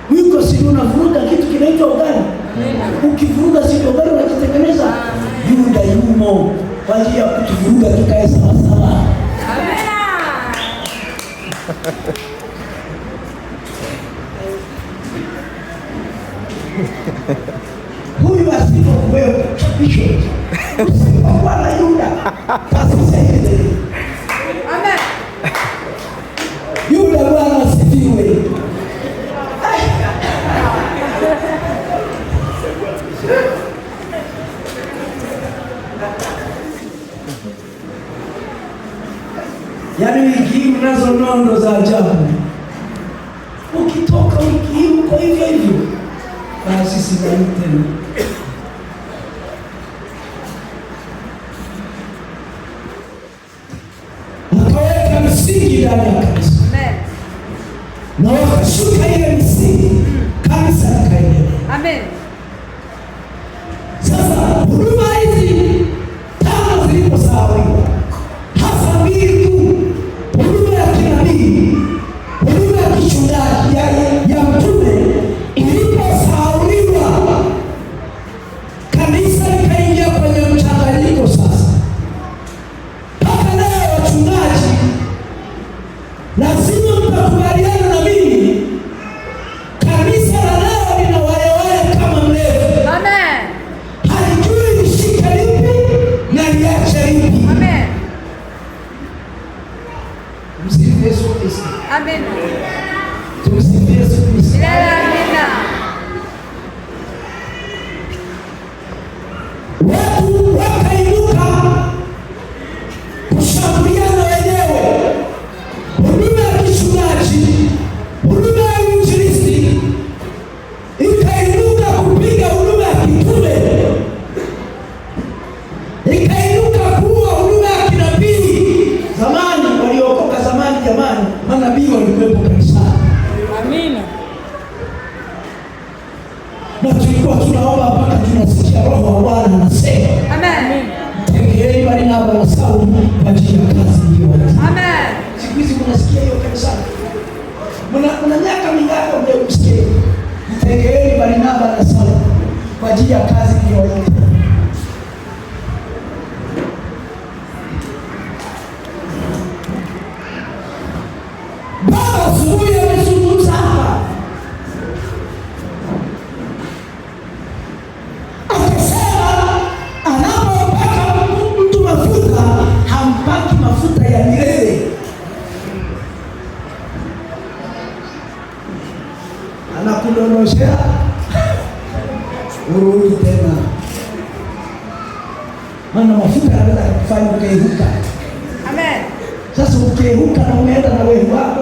Mwiko si unavuruga kitu kinaitwa ugali. Ukivuruga si ugali unajitengeneza. Yuda yumo kwa ajili ya kutuvuruga tukae sawa sawa. Huyu asipo wewe chapisho. Bwana Yuda. Kasi sahihi. Amen. Yuda Bwana asifiwe. Yaani wiki hii mnazo nondo za ajabu. Ukitoka wiki hii uko hivyo hivyo. Basi sidhani tena. Wakaweka msingi ndani ya kanisa. Amen. Na wakashuka ile msingi. Kanisa likaendelea. Amen. Sasa huduma hizi tano ziliposahawiwa, hasa mbili tu, huduma ya kinabii, huduma ya kichungaji ya mtume iliposahauliwa, kanisa likaingia kwenye mchanganyiko. Sasa mpaka leo wachungaji lazima mtakubaliana na mimi, kanisa la leo lina wayewale kama mlevi. Amen. Halijui lishike lipi na liache lipi. Amen. Msifu Yesu Kristo. Amen. Tumsifu Yesu Kristo. Amina. Watu wakainuka kushambuliana wenyewe. Huduma ya kichungaji, huduma ya uinjilisti ikainuka kupiga huduma ya kitume, ikainuka kuwa huduma ya kinabii. Zamani waliokoka zamani, jamani, manabii walikuwepo kanisani. Amina. Na tulikuwa tunaomba mpaka tunasikia Roho wa Bwana anasema. Amen. Tengeeni Barnaba na Sauli kwa ajili ya kazi iliyoanza. Amen. Siku hizi mnasikia hiyo kanisani. Mna miaka mingapi mlikusikia? Tengeeni Barnaba na Sauli kwa ajili ya kazi iliyoanza. Baba asubuhi amezungumza hapa. Akasema anapopaka mtu mafuta, hampaki mafuta ya milele. Anakudondoshea urudi tena. Maana mafuta yanaweza kufanya ukaihuka. Amen. Sasa ukiehuka na umeenda na wewe wako